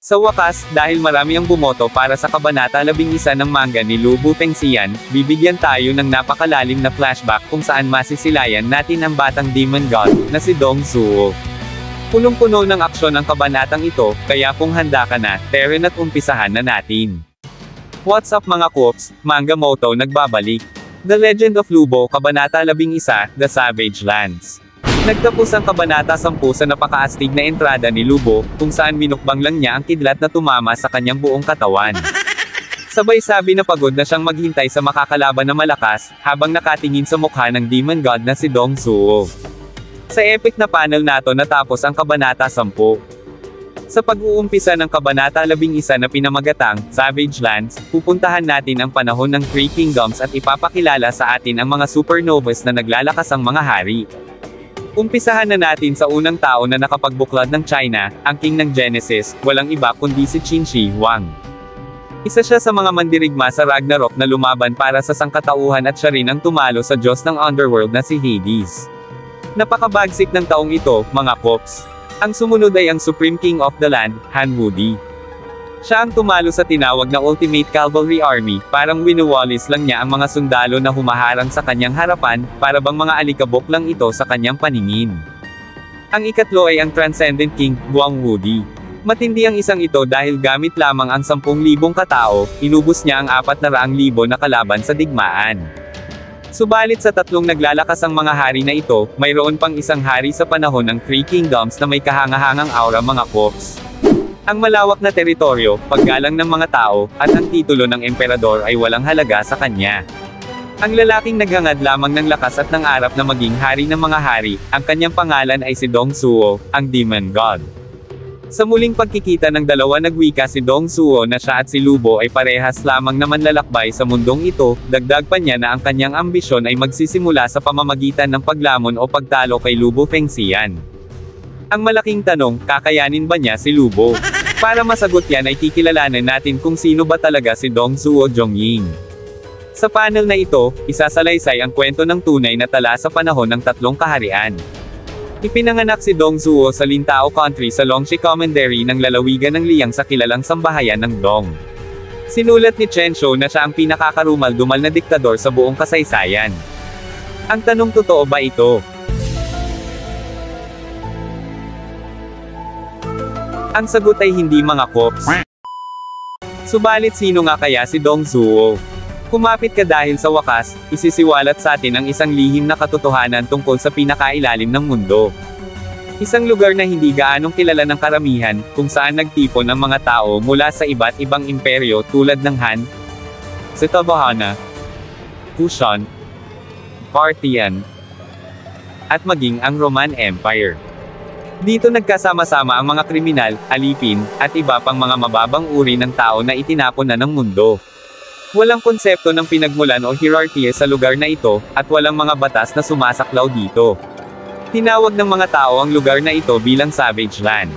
Sa wakas, dahil marami ang bumoto para sa Kabanata 11 ng manga ni Lubu Fengxian, bibigyan tayo ng napakalalim na flashback kung saan masisilayan natin ang batang demon god, na si Dong Zuo. Punong-puno ng aksyon ang kabanatang ito, kaya kung handa ka na, tara at umpisahan na natin. What's up mga Koops, Manga Moto nagbabalik. The Legend of Lubo, Kabanata 11, The Savage Lands. Nagtapos ang Kabanata 10 sa napakaastig na entrada ni Lubo, kung saan minukbang lang niya ang kidlat na tumama sa kanyang buong katawan. Sabay sabi na pagod na siyang maghintay sa makakalaban na malakas, habang nakatingin sa mukha ng demon god na si Dong Zuo. Sa epic na panel nato natapos ang Kabanata 10. Sa pag-uumpisa ng Kabanata 11 na pinamagatang, Savage Lands, pupuntahan natin ang panahon ng Three Kingdoms at ipapakilala sa atin ang mga supernovas na naglalakasang mga hari. Umpisahan na natin sa unang tao na nakapagbuklod ng China, ang king ng Genesis, walang iba kundi si Qin Shi Huang. Isa siya sa mga mandirigma sa Ragnarok na lumaban para sa sangkatauhan at siya rin ang tumalo sa Diyos ng Underworld na si Hades. Napakabagsik ng taong ito, mga Koops. Ang sumunod ay ang Supreme King of the Land, Han Wudi. Siya ang tumalo sa tinawag na Ultimate Cavalry Army, parang winuwalis lang niya ang mga sundalo na humaharang sa kanyang harapan, para bang mga alikabok lang ito sa kanyang paningin. Ang ikatlo ay ang Transcendent King, Guang Wudi. Matindi ang isang ito dahil gamit lamang ang 10,000 katao, inubos niya ang 400,000 na kalaban sa digmaan. Subalit sa tatlong naglalakas ang mga hari na ito, mayroon pang isang hari sa panahon ng Three Kingdoms na may kahangahangang aura mga Koops. Ang malawak na teritoryo, paggalang ng mga tao, at ang titulo ng emperador ay walang halaga sa kanya. Ang lalaking naghangad lamang ng lakas at ng arap na maging hari ng mga hari, ang kanyang pangalan ay si Dong Zuo, ang demon god. Sa muling pagkikita ng dalawa nagwika si Dong Zuo na siya at si Lubo ay parehas lamang na manlalakbay sa mundong ito, dagdag pa niya na ang kanyang ambisyon ay magsisimula sa pamamagitan ng paglamon o pagtalo kay Lubu Fengxian. Ang malaking tanong, kakayanin ba niya si Lubo? Para masagot yan ay kikilalanin natin kung sino ba talaga si Dong Zuo Zhongying. Sa panel na ito, isasalaysay ang kwento ng tunay na tala sa panahon ng tatlong kaharian. Ipinanganak si Dong Zuo sa Lintao Country sa Longxi Commandery ng lalawigan ng Liang sa kilalang sambahayan ng Dong. Sinulat ni Chen Shou na siya ang pinakakarumal-dumal na diktador sa buong kasaysayan. Ang tanong, totoo ba ito? Ang sagot ay hindi mga Koops. Subalit sino nga kaya si Dong Zuo? Kumapit ka dahil sa wakas, isisiwalat sa atin ang isang lihim na katotohanan tungkol sa pinakailalim ng mundo. Isang lugar na hindi gaanong kilala ng karamihan, kung saan nagtipon ang mga tao mula sa iba't ibang imperyo tulad ng Han, Satavahana, Kushan, Parthian, at maging ang Roman Empire. Dito nagkasama-sama ang mga kriminal, alipin, at iba pang mga mababang uri ng tao na itinapon na ng mundo. Walang konsepto ng pinagmulan o hierarchy sa lugar na ito, at walang mga batas na sumasaklaw dito. Tinawag ng mga tao ang lugar na ito bilang Savage Land.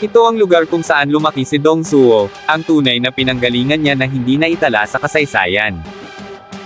Ito ang lugar kung saan lumaki si Dong Zuo, ang tunay na pinanggalingan niya na hindi naitala sa kasaysayan.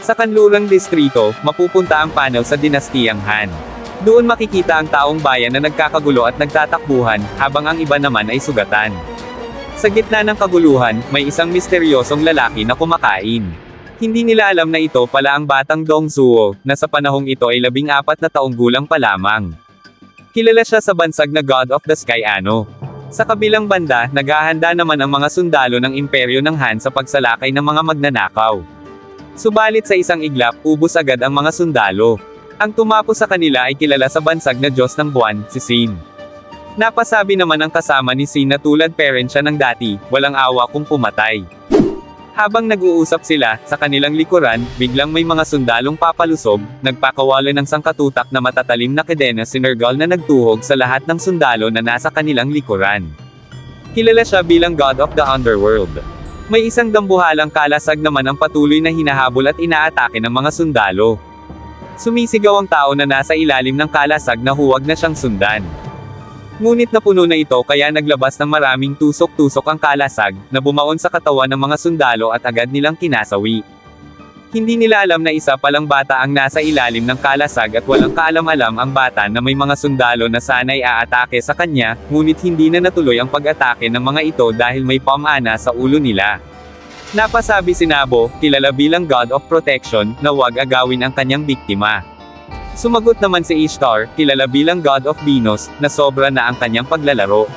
Sa kanlurang distrito, mapupunta ang panel sa dinastiyang Han. Doon makikita ang taong bayan na nagkakagulo at nagtatakbuhan, habang ang iba naman ay sugatan. Sa gitna ng kaguluhan, may isang misteryosong lalaki na kumakain. Hindi nila alam na ito pala ang batang Dong Zuo, na sa panahong ito ay 14 na taong gulang pa lamang. Kilala siya sa bansag na God of the Sky Ano. Sa kabilang banda, naghahanda naman ang mga sundalo ng imperyo ng Han sa pagsalakay ng mga magnanakaw. Subalit sa isang iglap, ubos agad ang mga sundalo. Ang tumapo sa kanila ay kilala sa bansag na Diyos ng Buwan, si Sin. Napasabi naman ang kasama ni Sin na tulad parent siya ng dati, walang awa kung pumatay. Habang nag-uusap sila, sa kanilang likuran, biglang may mga sundalong papalusob, nagpakawala ng sangkatutak na matatalim na kadena sinergal na nagtuhog sa lahat ng sundalo na nasa kanilang likuran. Kilala siya bilang God of the Underworld. May isang dambuhalang kalasag naman ang patuloy na hinahabol at inaatake ng mga sundalo. Sumisigaw ang tao na nasa ilalim ng kalasag na huwag na siyang sundan. Ngunit napuno na ito kaya naglabas ng maraming tusok-tusok ang kalasag, na bumaon sa katawan ng mga sundalo at agad nilang kinasawi. Hindi nila alam na isa palang bata ang nasa ilalim ng kalasag at walang kaalam-alam ang bata na may mga sundalo na sana'y aatake sa kanya, ngunit hindi na natuloy ang pag-atake ng mga ito dahil may pamana sa ulo nila. Napasabi si Nabo, kilala bilang God of Protection, na huwag agawin ang kanyang biktima. Sumagot naman si Ishtar, kilala bilang God of Venus, na sobra na ang kanyang paglalaro.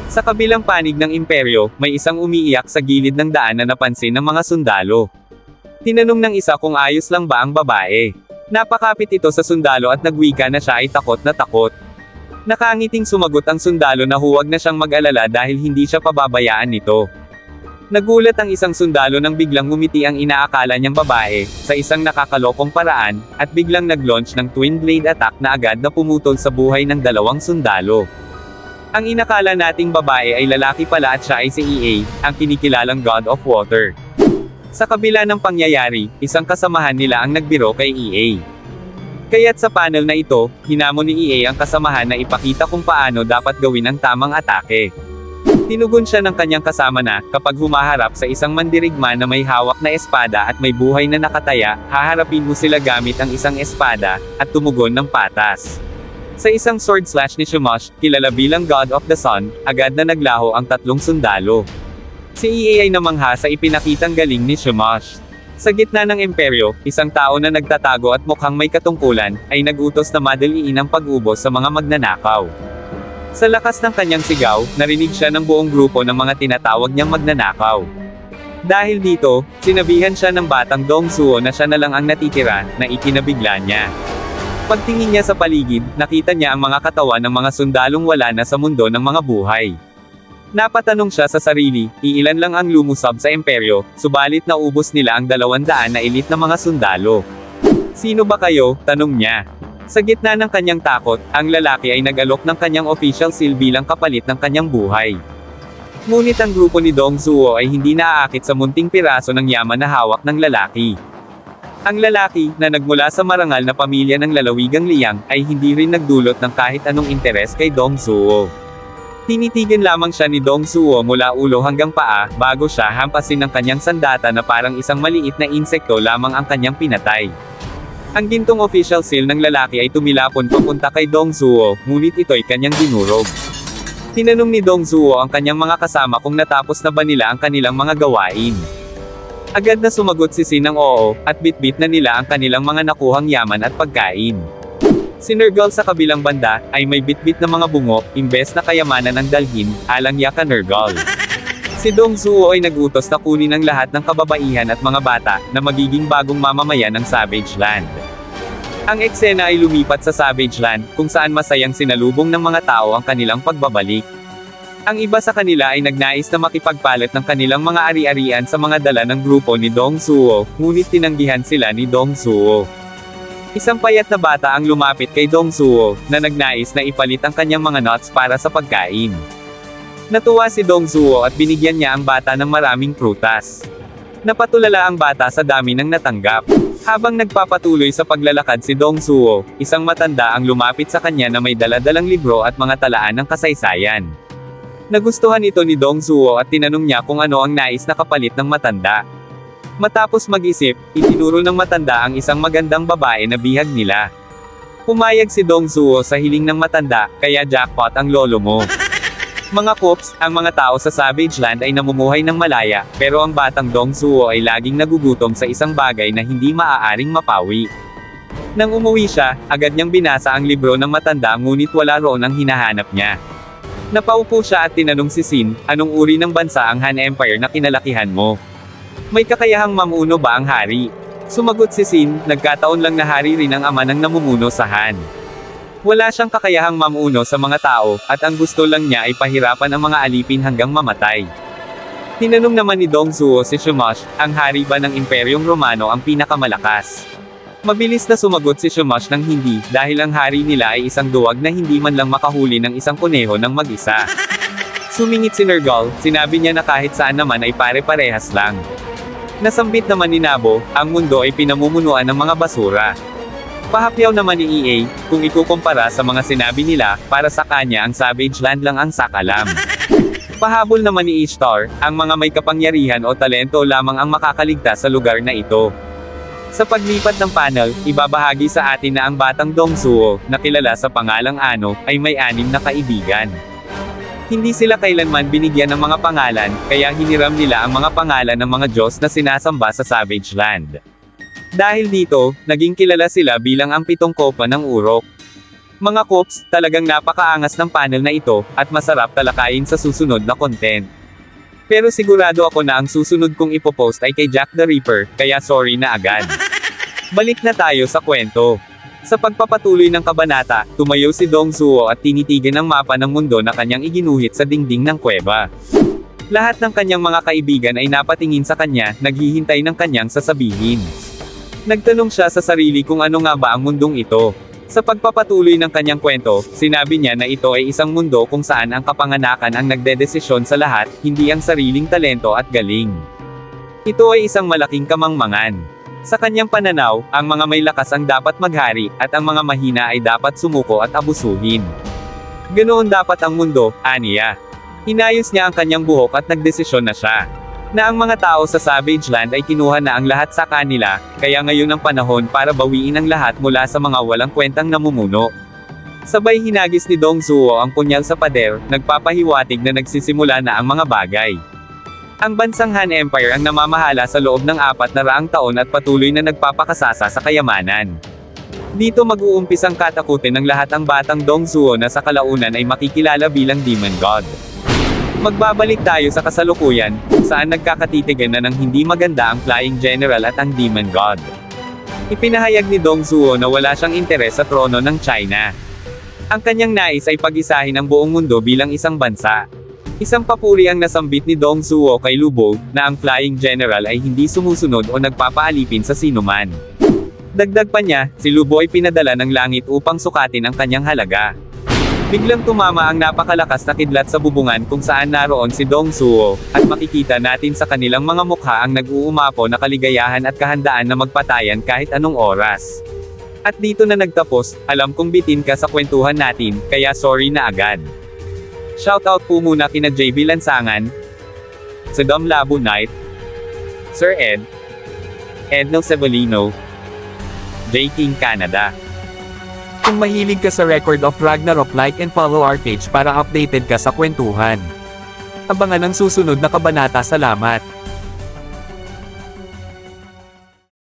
Sa kabilang panig ng imperyo, may isang umiiyak sa gilid ng daan na napansin ng mga sundalo. Tinanong ng isa kung ayos lang ba ang babae. Napakapit ito sa sundalo at nagwika na siya ay takot na takot. Nakangiting sumagot ang sundalo na huwag na siyang mag-alala dahil hindi siya pababayaan nito. Nagulat ang isang sundalo nang biglang ngumiti ang inaakala niyang babae, sa isang nakakalokong paraan, at biglang nag-launch ng twin blade attack na agad na pumutol sa buhay ng dalawang sundalo. Ang inakala nating babae ay lalaki pala at siya ay si EA, ang kinikilalang God of Water. Sa kabila ng pangyayari, isang kasamahan nila ang nagbiro kay EA. Kaya't sa panel na ito, hinamon ni EA ang kasamahan na ipakita kung paano dapat gawin ang tamang atake. Tinugon siya ng kanyang kasama na, kapag humaharap sa isang mandirigma na may hawak na espada at may buhay na nakataya, haharapin mo sila gamit ang isang espada, at tumugon ng patas. Sa isang sword slash ni Shamash, kilala bilang God of the Sun, agad na naglaho ang tatlong sundalo. Si EA ay namangha sa ipinakitang galing ni Shamash. Sa gitna ng imperyo, isang tao na nagtatago at mukhang may katungkulan, ay nagutos na madaliin ang pag-ubos sa mga magnanakaw. Sa lakas ng kanyang sigaw, narinig siya ng buong grupo ng mga tinatawag niyang magnanakaw. Dahil dito, sinabihan siya ng batang Dong Suo na siya na lang ang natitira, na ikinabigla niya. Pagtingin niya sa paligid, nakita niya ang mga katawan ng mga sundalong wala na sa mundo ng mga buhay. Napatanong siya sa sarili, iilan lang ang lumusab sa imperyo, subalit naubos nila ang 200 na elite na mga sundalo. Sino ba kayo? Tanong niya. Sa gitna ng kanyang takot, ang lalaki ay nag-alok ng kanyang official seal bilang kapalit ng kanyang buhay. Ngunit ang grupo ni Dong Suo ay hindi naaakit sa munting piraso ng yaman na hawak ng lalaki. Ang lalaki, na nagmula sa marangal na pamilya ng lalawigang Liang, ay hindi rin nagdulot ng kahit anong interes kay Dong Suo. Tinitigan lamang siya ni Dong Suo mula ulo hanggang paa, bago siya hampasin ng kanyang sandata na parang isang maliit na insekto lamang ang kanyang pinatay. Ang gintong official seal ng lalaki ay tumilapon papunta kay Dong Suo, ngunit ito'y kanyang dinurog. Tinanong ni Dong Suo ang kanyang mga kasama kung natapos na ba nila ang kanilang mga gawain. Agad na sumagot si Sin ng oo, at bitbit na nila ang kanilang mga nakuhang yaman at pagkain. Si Nergal sa kabilang banda, ay may bitbit na mga bungo, imbes na kayamanan ang dalhin, alang yaka Nergal. Si Dong Suo ay nagutos na kunin ang lahat ng kababaihan at mga bata, na magiging bagong mamamayan ng Savage Land. Ang eksena ay lumipat sa Savage Land, kung saan masayang sinalubong ng mga tao ang kanilang pagbabalik. Ang iba sa kanila ay nagnais na makipagpalit ng kanilang mga ari-arian sa mga dala ng grupo ni Dong Suo, ngunit tinanggihan sila ni Dong Suo. Isang payat na bata ang lumapit kay Dong Suo, na nagnais na ipalit ang kanyang mga nuts para sa pagkain. Natuwa si Dong Suo at binigyan niya ang bata ng maraming prutas. Napatulala ang bata sa dami ng natanggap. Habang nagpapatuloy sa paglalakad si Dong Suo, isang matanda ang lumapit sa kanya na may dala-dalang libro at mga talaan ng kasaysayan. Nagustuhan ito ni Dong Suo at tinanong niya kung ano ang nais na kapalit ng matanda. Matapos mag-isip, itinuro ng matanda ang isang magandang babae na bihag nila. Pumayag si Dong Suo sa hiling ng matanda, kaya jackpot ang lolo mo. Mga Kops, ang mga tao sa Savage Land ay namumuhay ng malaya, pero ang batang Dong Suo ay laging nagugutom sa isang bagay na hindi maaaring mapawi. Nang umuwi siya, agad niyang binasa ang libro ng matanda ngunit wala roon ang hinahanap niya. Napaupo siya at tinanong si Sin, anong uri ng bansa ang Han Empire na kinalakihan mo? May kakayahang mamuno ba ang hari? Sumagot si Sin, nagkataon lang na hari rin ang ama ng namumuno sa Han. Wala siyang kakayahang mamuno sa mga tao, at ang gusto lang niya ay pahirapan ang mga alipin hanggang mamatay. Tinanong naman ni Dong Suo si Shamash, ang hari ba ng Imperyong Romano ang pinakamalakas? Mabilis na sumagot si Shamash ng hindi, dahil ang hari nila ay isang duwag na hindi man lang makahuli ng isang kuneho ng mag-isa. Sumingit si Nergal, sinabi niya na kahit saan naman ay pare-parehas lang. Nasambit naman ni Nabo, ang mundo ay pinamumunuan ng mga basura. Pahapyaw naman ni EA, kung ikukumpara sa mga sinabi nila, para sa kanya ang Savage Land lang ang sakalam. Pahabol naman ni Ishtar, ang mga may kapangyarihan o talento lamang ang makakaligtas sa lugar na ito. Sa paglipat ng panel, ibabahagi sa atin na ang batang Dongsuo, na kilala sa pangalang Ano, ay may 6 na kaibigan. Hindi sila kailanman binigyan ng mga pangalan, kaya hiniram nila ang mga pangalan ng mga Diyos na sinasamba sa Savage Land. Dahil dito, naging kilala sila bilang ang 7 kopa ng urok. Mga kops, talagang napakaangas ng panel na ito, at masarap talakayin sa susunod na content. Pero sigurado ako na ang susunod kong ipopost ay kay Jack the Ripper, kaya sorry na agad. Balik na tayo sa kwento. Sa pagpapatuloy ng kabanata, tumayo si Dongsuo at tinitigan ang mapa ng mundo na kanyang iginuhit sa dingding ng kuweba. Lahat ng kanyang mga kaibigan ay napatingin sa kanya, naghihintay ng kanyang sasabihin. Nagtanong siya sa sarili kung ano nga ba ang mundong ito. Sa pagpapatuloy ng kanyang kwento, sinabi niya na ito ay isang mundo kung saan ang kapanganakan ang nagdedesisyon sa lahat, hindi ang sariling talento at galing. Ito ay isang malaking kamangmangan. Sa kanyang pananaw, ang mga may lakas ang dapat maghari, at ang mga mahina ay dapat sumuko at abusuhin. Ganoon dapat ang mundo, aniya. Inayos niya ang kanyang buhok at nagdesisyon na siya. Na ang mga tao sa Savage Land ay kinuha na ang lahat sa kanila, kaya ngayon ang panahon para bawiin ang lahat mula sa mga walang kwentang namumuno. Sabay hinagis ni Dongsuo ang punyal sa pader, nagpapahiwatig na nagsisimula na ang mga bagay. Ang bansang Han Empire ang namamahala sa loob ng 400 taon at patuloy na nagpapakasasa sa kayamanan. Dito mag-uumpisang katakutin ng lahat ang batang Dongsuo na sa kalaunan ay makikilala bilang Demon God. Magbabalik tayo sa kasalukuyan, saan nagkakatitigan na ng hindi maganda ang Flying General at ang Demon God. Ipinahayag ni Dongsuo na wala siyang interes sa trono ng China. Ang kanyang nais ay pag-isahin ang buong mundo bilang isang bansa. Isang papuri ang nasambit ni Dongsuo kay Lubo, na ang Flying General ay hindi sumusunod o nagpapaalipin sa sinuman. Dagdag pa niya, si Lubo ay pinadala ng langit upang sukatin ang kanyang halaga. Biglang tumama ang napakalakas na kidlat sa bubungan kung saan naroon si Dongsuo, at makikita natin sa kanilang mga mukha ang nag-uumapaw na kaligayahan at kahandaan na magpatayan kahit anong oras. At dito na nagtapos, alam kong bitin ka sa kwentuhan natin, kaya sorry na agad. Shoutout po muna kina JB Lansangan, Saddam Labo Knight, Sir Ed, Edno Cebolino, J King Canada. Kung mahilig ka sa Record of Ragnarok, like and follow our page para updated ka sa kwentuhan. Abangan ang susunod na kabanata. Salamat!